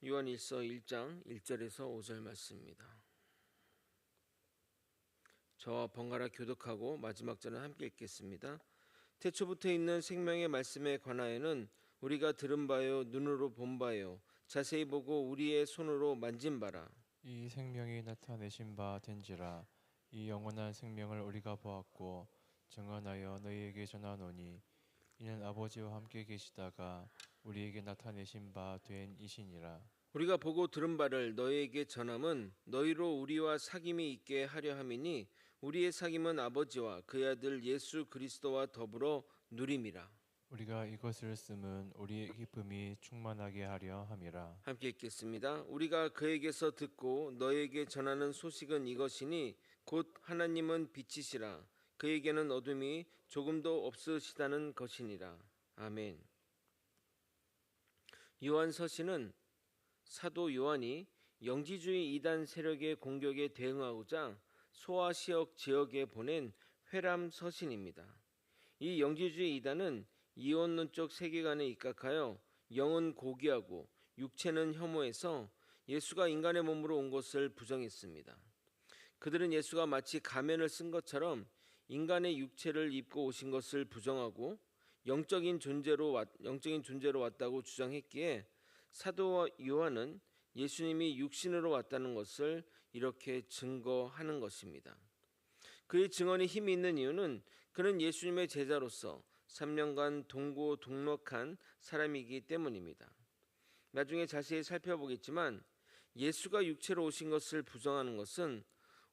요한일서 1장 1절에서 5절 말씀입니다. 저와 번갈아 교독하고 마지막 절은 함께 읽겠습니다. 태초부터 있는 생명의 말씀에 관하여는 우리가 들은 바요 눈으로 본 바요 자세히 보고 우리의 손으로 만진 바라. 이 생명이 나타내신 바 된지라. 이 영원한 생명을 우리가 보았고 증언하여 너희에게 전하노니 이는 아버지와 함께 계시다가 우리에게 나타내신 바 된 이시니라. 우리가 보고 들은 바를 너희에게 전함은 너희로 우리와 사귐이 있게 하려 함이니 우리의 사귐은 아버지와 그의 아들 예수 그리스도와 더불어 누림이라. 우리가 이것을 쓰면 우리의 기쁨이 충만하게 하려 함이라. 함께 읽겠습니다. 우리가 그에게서 듣고 너희에게 전하는 소식은 이것이니 곧 하나님은 빛이시라 그에게는 어둠이 조금도 없으시다는 것이니라. 아멘. 요한 서신은 사도 요한이 영지주의 이단 세력의 공격에 대응하고자 소아시아 지역에 보낸 회람 서신입니다. 이 영지주의 이단은 이원론적 세계관에 입각하여 영은 고귀하고 육체는 혐오해서 예수가 인간의 몸으로 온 것을 부정했습니다. 그들은 예수가 마치 가면을 쓴 것처럼 인간의 육체를 입고 오신 것을 부정하고 영적인 존재로 왔다고 주장했기에 사도 요한은 예수님이 육신으로 왔다는 것을 이렇게 증거하는 것입니다. 그의 증언에 힘이 있는 이유는 그는 예수님의 제자로서 3년간 동고동락한 사람이기 때문입니다. 나중에 자세히 살펴보겠지만 예수가 육체로 오신 것을 부정하는 것은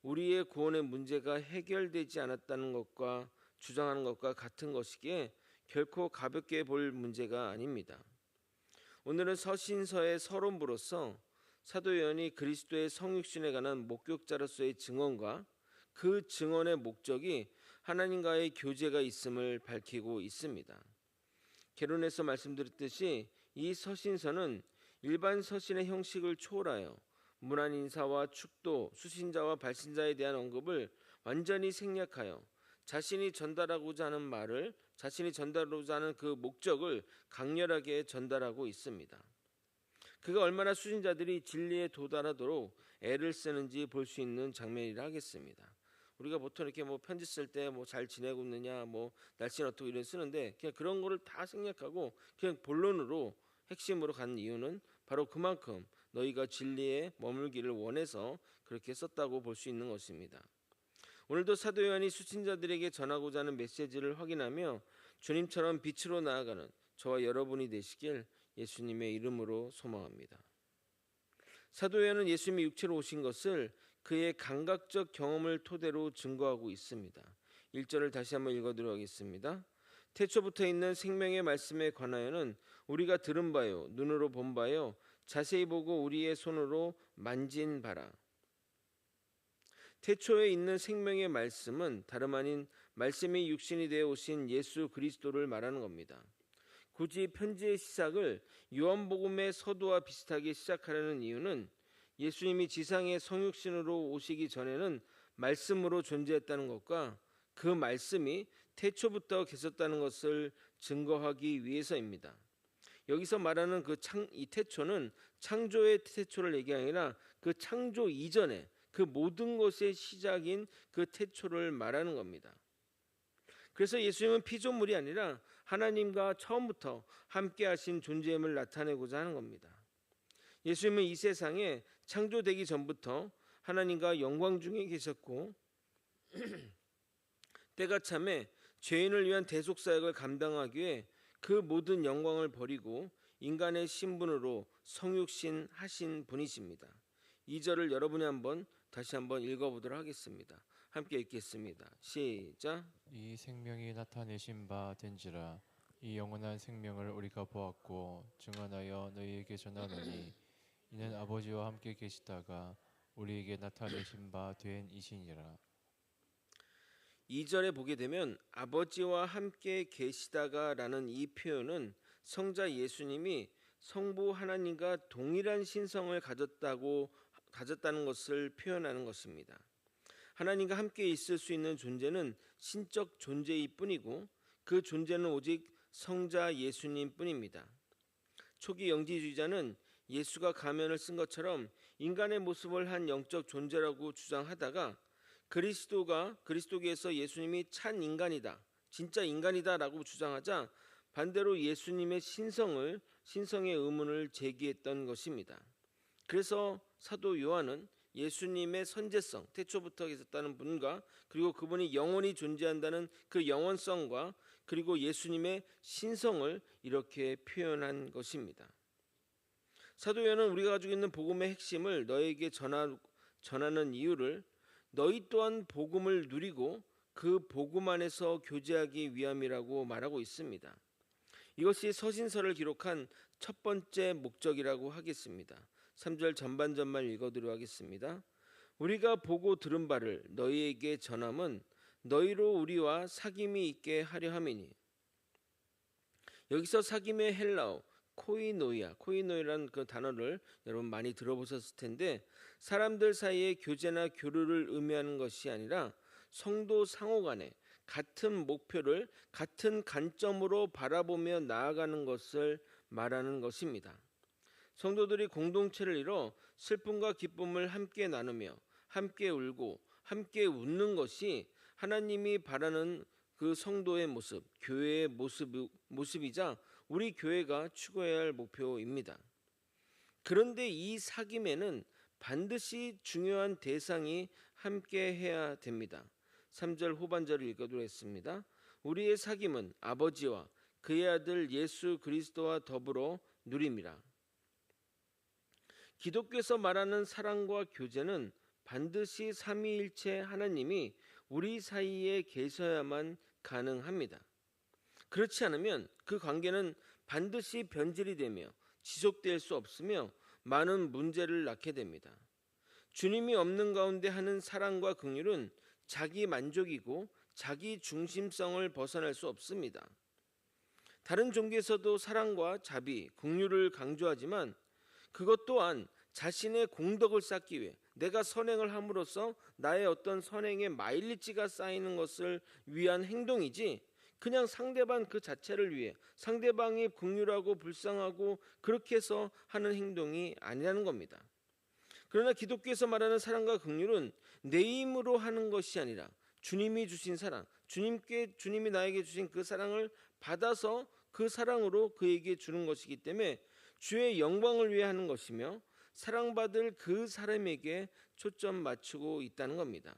우리의 구원의 문제가 해결되지 않았다는 것과 주장하는 것과 같은 것이기에 결코 가볍게 볼 문제가 아닙니다. 오늘은 서신서의 서론부로서 사도 요한이 그리스도의 성육신에 관한 목격자로서의 증언과 그 증언의 목적이 하나님과의 교제가 있음을 밝히고 있습니다. 개론에서 말씀드렸듯이 이 서신서는 일반 서신의 형식을 초월하여 문안 인사와 축도, 수신자와 발신자에 대한 언급을 완전히 생략하여 자신이 전달하고자 하는 그 목적을 강렬하게 전달하고 있습니다. 그가 얼마나 수신자들이 진리에 도달하도록 애를 쓰는지 볼 수 있는 장면이라 하겠습니다. 우리가 보통 이렇게 편지 쓸 때 잘 지내고 있느냐, 날씨는 어떻게 이런 쓰는데 그냥 그런 거를 다 생략하고 그냥 본론으로 핵심으로 가는 이유는 바로 그만큼 너희가 진리에 머물기를 원해서 그렇게 썼다고 볼 수 있는 것입니다. 오늘도 사도 요한이 수신자들에게 전하고자 하는 메시지를 확인하며 주님처럼 빛으로 나아가는 저와 여러분이 되시길 예수님의 이름으로 소망합니다. 사도 요한은 예수님이 육체로 오신 것을 그의 감각적 경험을 토대로 증거하고 있습니다. 1절을 다시 한번 읽어드리도록 하겠습니다. 태초부터 있는 생명의 말씀에 관하여는 우리가 들은 바요 눈으로 본 바요 자세히 보고 우리의 손으로 만진 바라. 태초에 있는 생명의 말씀은 다름 아닌 말씀이 육신이 되어 오신 예수 그리스도를 말하는 겁니다. 굳이 편지의 시작을 요한복음의 서두와 비슷하게 시작하려는 이유는 예수님이 지상에 성육신으로 오시기 전에는 말씀으로 존재했다는 것과 그 말씀이 태초부터 계셨다는 것을 증거하기 위해서입니다. 여기서 말하는 이 태초는 창조의 태초를 얘기하는 게 아니라 그 창조 이전에 그 모든 것의 시작인 그 태초를 말하는 겁니다. 그래서 예수님은 피조물이 아니라 하나님과 처음부터 함께 하신 존재임을 나타내고자 하는 겁니다. 예수님은 이 세상에 창조되기 전부터 하나님과 영광 중에 계셨고 때가 참에 죄인을 위한 대속사역을 감당하기 위해 그 모든 영광을 버리고 인간의 신분으로 성육신 하신 분이십니다. 2절을 여러분이 다시 한번 읽어보도록 하겠습니다. 함께 읽겠습니다. 시작. 이 생명이 나타내신 바 된지라. 이 영원한 생명을 우리가 보았고 증언하여 너희에게 전하노니 이는 아버지와 함께 계시다가 우리에게 나타내신 바 된 이시니라. 2절에 보게 되면 아버지와 함께 계시다가 라는 이 표현은 성자 예수님이 성부 하나님과 동일한 신성을 가졌다는 것을 표현하는 것입니다. 하나님과 함께 있을 수 있는 존재는 신적 존재일 뿐이고 그 존재는 오직 성자 예수님 뿐입니다. 초기 영지주의자는 예수가 가면을 쓴 것처럼 인간의 모습을 한 영적 존재라고 주장하다가 그리스도께서 예수님이 참 인간이다, 진짜 인간이다라고 주장하자 반대로 예수님의 신성의 의문을 제기했던 것입니다. 그래서 사도 요한은 예수님의 선제성, 태초부터 있었다는 분과 그리고 그분이 영원히 존재한다는 그 영원성과 그리고 예수님의 신성을 이렇게 표현한 것입니다. 사도 요한은 우리가 가지고 있는 복음의 핵심을 너에게 전하는 이유를 너희 또한 복음을 누리고 그 복음 안에서 교제하기 위함이라고 말하고 있습니다. 이것이 서신서를 기록한 첫 번째 목적이라고 하겠습니다. 3절 전반전만 읽어드려 하겠습니다. 우리가 보고 들은 바를 너희에게 전함은 너희로 우리와 사귐이 있게 하려 함이니. 여기서 사귐의 헬라어 코이노이라는 그 단어를 여러분 많이 들어보셨을 텐데 사람들 사이의 교제나 교류를 의미하는 것이 아니라 성도 상호 간에 같은 목표를 같은 관점으로 바라보며 나아가는 것을 말하는 것입니다. 성도들이 공동체를 이뤄 슬픔과 기쁨을 함께 나누며 함께 울고 함께 웃는 것이 하나님이 바라는 그 성도의 모습, 교회의 모습이자 우리 교회가 추구해야 할 목표입니다. 그런데 이 사귐에는 반드시 중요한 대상이 함께 해야 됩니다. 3절 후반절을 읽어드리겠습니다. 우리의 사귐은 아버지와 그의 아들 예수 그리스도와 더불어 누림이라. 기독교에서 말하는 사랑과 교제는 반드시 삼위일체 하나님이 우리 사이에 계셔야만 가능합니다. 그렇지 않으면 그 관계는 반드시 변질이 되며 지속될 수 없으며 많은 문제를 낳게 됩니다. 주님이 없는 가운데 하는 사랑과 긍휼은 자기 만족이고 자기 중심성을 벗어날 수 없습니다. 다른 종교에서도 사랑과 자비, 긍휼을 강조하지만 그것 또한 자신의 공덕을 쌓기 위해 내가 선행을 함으로써 나의 어떤 선행의 마일리지가 쌓이는 것을 위한 행동이지 그냥 상대방 그 자체를 위해 상대방이 긍휼하고 불쌍하고 그렇게 해서 하는 행동이 아니라는 겁니다. 그러나 기독교에서 말하는 사랑과 긍휼은 내 힘으로 하는 것이 아니라 주님이 주신 사랑, 주님이 나에게 주신 그 사랑을 받아서 그 사랑으로 그에게 주는 것이기 때문에 주의 영광을 위해 하는 것이며 사랑받을 그 사람에게 초점 맞추고 있다는 겁니다.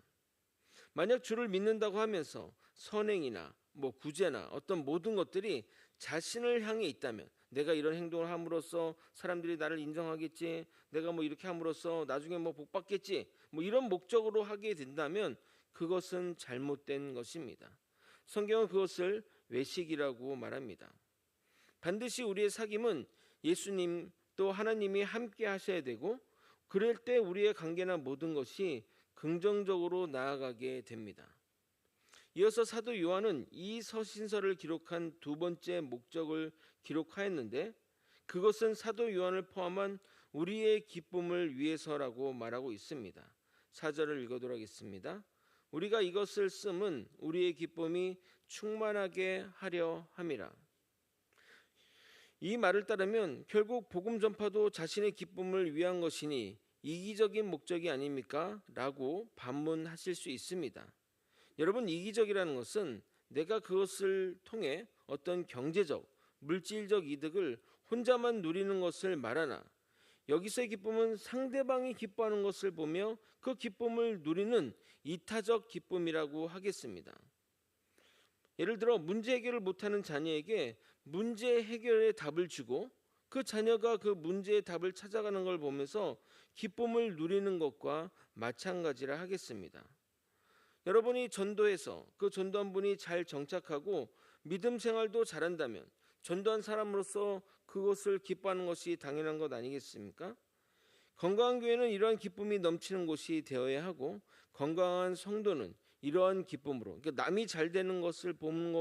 만약 주를 믿는다고 하면서 선행이나 구제나 어떤 모든 것들이 자신을 향해 있다면 내가 이런 행동을 함으로써 사람들이 나를 인정하겠지, 내가 이렇게 함으로써 나중에 복 받겠지, 이런 목적으로 하게 된다면 그것은 잘못된 것입니다. 성경은 그것을 외식이라고 말합니다. 반드시 우리의 사귐은 예수님 또 하나님이 함께 하셔야 되고 그럴 때 우리의 관계나 모든 것이 긍정적으로 나아가게 됩니다. 이어서 사도 요한은 이 서신서를 기록한 두 번째 목적을 기록하였는데 그것은 사도 요한을 포함한 우리의 기쁨을 위해서라고 말하고 있습니다. 4절을 읽어보도록 하겠습니다. 우리가 이것을 씀은 우리의 기쁨이 충만하게 하려 함이라. 이 말을 따르면 결국 복음 전파도 자신의 기쁨을 위한 것이니 이기적인 목적이 아닙니까? 라고 반문하실 수 있습니다. 여러분, 이기적이라는 것은 내가 그것을 통해 어떤 경제적, 물질적 이득을 혼자만 누리는 것을 말하나 여기서의 기쁨은 상대방이 기뻐하는 것을 보며 그 기쁨을 누리는 이타적 기쁨이라고 하겠습니다. 예를 들어 문제 해결을 못하는 자녀에게 문제 해결의 답을 주고 그 자녀가 그 문제의 답을 찾아가는 걸 보면서 기쁨을 누리는 것과 마찬가지라 하겠습니다. 여러분이 전도해서 그 전도한 분이 잘 정착하고 믿음 생활도 잘한다면 전도한 사람으로서 그것을 기뻐하는 것이 당연한 것 아니겠습니까? 건강한 교회는 이러한 기쁨이 넘치는 곳이 되어야 하고 건강한 성도는 이러한 기쁨으로, 그러니까 남이 잘 되는 것을 보는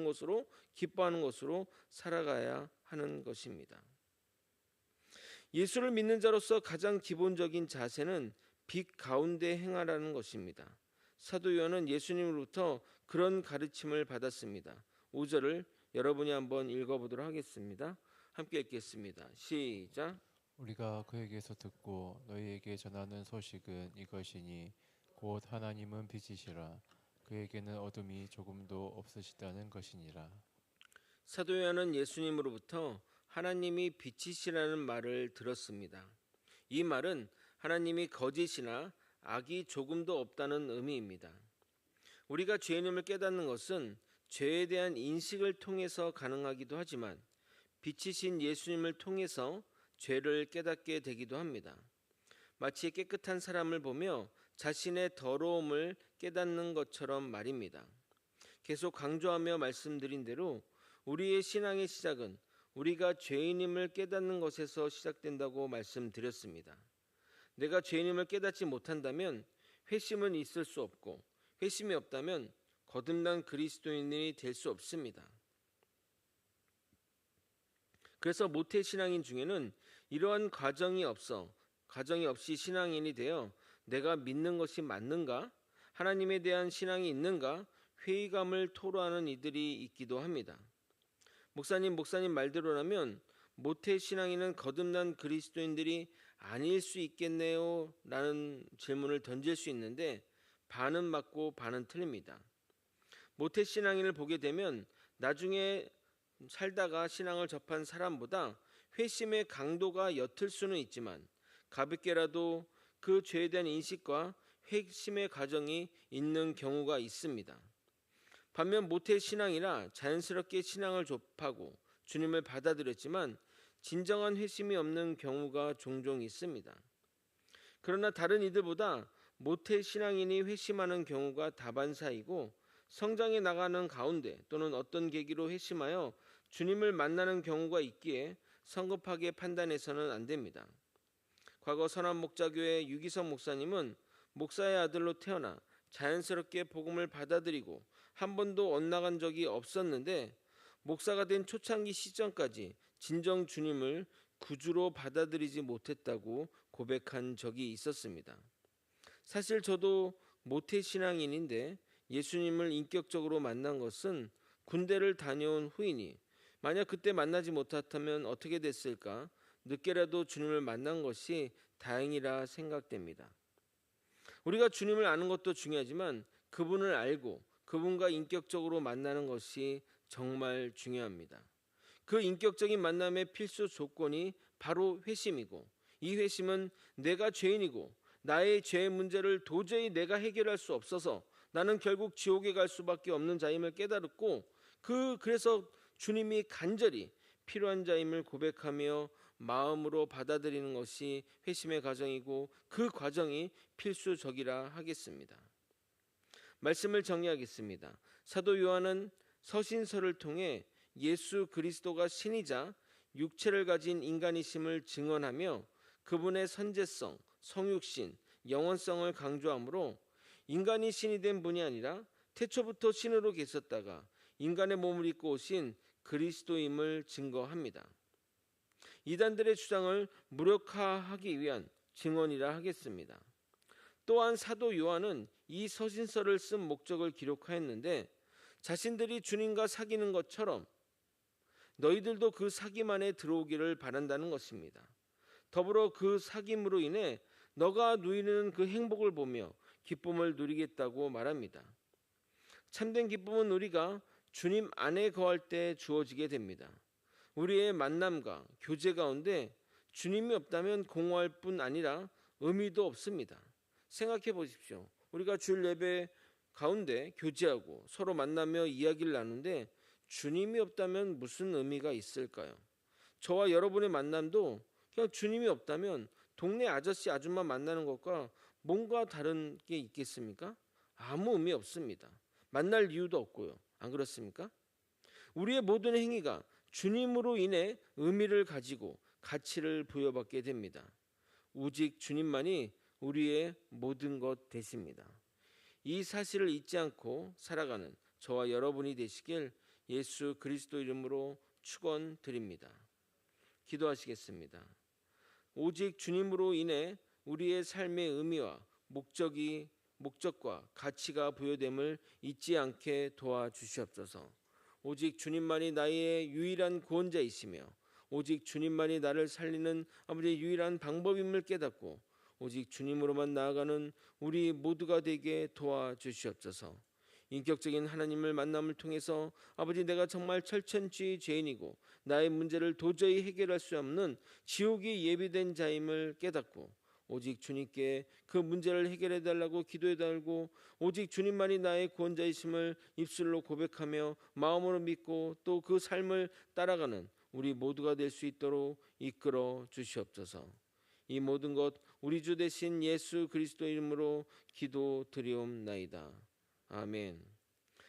것으로 기뻐하는 것으로 살아가야 하는 것입니다. 예수를 믿는 자로서 가장 기본적인 자세는 빛 가운데 행하라는 것입니다. 사도 요한은 예수님으로부터 그런 가르침을 받았습니다. 5절을 여러분이 한번 읽어보도록 하겠습니다. 함께 읽겠습니다. 시작. 우리가 그에게서 듣고 너희에게 전하는 소식은 이것이니 곧 하나님은 빛이시라 그에게는 어둠이 조금도 없으시다는 것이니라. 사도 요한은 예수님으로부터 하나님이 빛이시라는 말을 들었습니다. 이 말은 하나님이 거짓이나 악이 조금도 없다는 의미입니다. 우리가 죄인임을 깨닫는 것은 죄에 대한 인식을 통해서 가능하기도 하지만 빛이신 예수님을 통해서 죄를 깨닫게 되기도 합니다. 마치 깨끗한 사람을 보며 자신의 더러움을 깨닫는 것처럼 말입니다. 계속 강조하며 말씀드린 대로 우리의 신앙의 시작은 우리가 죄인임을 깨닫는 것에서 시작된다고 말씀드렸습니다. 내가 죄인임을 깨닫지 못한다면 회심은 있을 수 없고 회심이 없다면 거듭난 그리스도인이 될 수 없습니다. 그래서 모태 신앙인 중에는 이러한 과정이 없이 신앙인이 되어 내가 믿는 것이 맞는가? 하나님에 대한 신앙이 있는가? 회의감을 토로하는 이들이 있기도 합니다. 목사님 말대로라면 모태 신앙인은 거듭난 그리스도인들이 아닐 수 있겠네요? 라는 질문을 던질 수 있는데 반은 맞고 반은 틀립니다. 모태 신앙인을 보게 되면 나중에 살다가 신앙을 접한 사람보다 회심의 강도가 옅을 수는 있지만 가볍게라도 그 죄에 대한 인식과 회심의 과정이 있는 경우가 있습니다. 반면 모태 신앙이라 자연스럽게 신앙을 접하고 주님을 받아들였지만 진정한 회심이 없는 경우가 종종 있습니다. 그러나 다른 이들보다 모태 신앙인이 회심하는 경우가 다반사이고 성장해 나가는 가운데 또는 어떤 계기로 회심하여 주님을 만나는 경우가 있기에 성급하게 판단해서는 안 됩니다. 과거 선한목자교회 유기성 목사님은 목사의 아들로 태어나 자연스럽게 복음을 받아들이고 한 번도 엇나간 적이 없었는데 목사가 된 초창기 시점까지 진정 주님을 구주로 받아들이지 못했다고 고백한 적이 있었습니다. 사실 저도 모태 신앙인인데 예수님을 인격적으로 만난 것은 군대를 다녀온 후이니 만약 그때 만나지 못했다면 어떻게 됐을까? 늦게라도 주님을 만난 것이 다행이라 생각됩니다. 우리가 주님을 아는 것도 중요하지만 그분을 알고 그분과 인격적으로 만나는 것이 정말 중요합니다. 그 인격적인 만남의 필수 조건이 바로 회심이고 이 회심은 내가 죄인이고 나의 죄의 문제를 도저히 내가 해결할 수 없어서 나는 결국 지옥에 갈 수밖에 없는 자임을 깨달았고 그래서 주님이 간절히 필요한 자임을 고백하며 마음으로 받아들이는 것이 회심의 과정이고 그 과정이 필수적이라 하겠습니다. 말씀을 정리하겠습니다. 사도 요한은 서신서를 통해 예수 그리스도가 신이자 육체를 가진 인간이심을 증언하며 그분의 선제성, 성육신, 영원성을 강조하므로 인간이 신이 된 분이 아니라 태초부터 신으로 계셨다가 인간의 몸을 입고 오신 그리스도임을 증거합니다. 이단들의 주장을 무력화하기 위한 증언이라 하겠습니다. 또한 사도 요한은 이 서신서를 쓴 목적을 기록하였는데 자신들이 주님과 사귀는 것처럼 너희들도 그 사귐 안에 들어오기를 바란다는 것입니다. 더불어 그 사귐으로 인해 너가 누리는 그 행복을 보며 기쁨을 누리겠다고 말합니다. 참된 기쁨은 우리가 주님 안에 거할 때 주어지게 됩니다. 우리의 만남과 교제 가운데 주님이 없다면 공허할 뿐 아니라 의미도 없습니다. 생각해 보십시오. 우리가 주일 예배 가운데 교제하고 서로 만나며 이야기를 나누는데 주님이 없다면 무슨 의미가 있을까요? 저와 여러분의 만남도 그냥 주님이 없다면 동네 아저씨 아줌마 만나는 것과 뭔가 다른 게 있겠습니까? 아무 의미 없습니다. 만날 이유도 없고요. 안 그렇습니까? 우리의 모든 행위가 주님으로 인해 의미를 가지고 가치를 부여받게 됩니다. 오직 주님만이 우리의 모든 것 되십니다. 이 사실을 잊지 않고 살아가는 저와 여러분이 되시길 예수 그리스도 이름으로 축원드립니다. 기도하시겠습니다. 오직 주님으로 인해 우리의 삶의 의미와 목적과 가치가 부여됨을 잊지 않게 도와주시옵소서. 오직 주님만이 나의 유일한 구원자이시며 오직 주님만이 나를 살리는 아버지의 유일한 방법임을 깨닫고 오직 주님으로만 나아가는 우리 모두가 되게 도와주시옵소서. 인격적인 하나님을 만남을 통해서 아버지, 내가 정말 철천지 죄인이고 나의 문제를 도저히 해결할 수 없는 지옥이 예비된 자임을 깨닫고 오직 주님께 그 문제를 해결해 달라고 기도해 달고 오직 주님만이 나의 구원자이심을 입술로 고백하며 마음으로 믿고 또 그 삶을 따라가는 우리 모두가 될 수 있도록 이끌어 주시옵소서. 이 모든 것 우리 주 되신 예수 그리스도 이름으로 기도드리옵나이다. 아멘.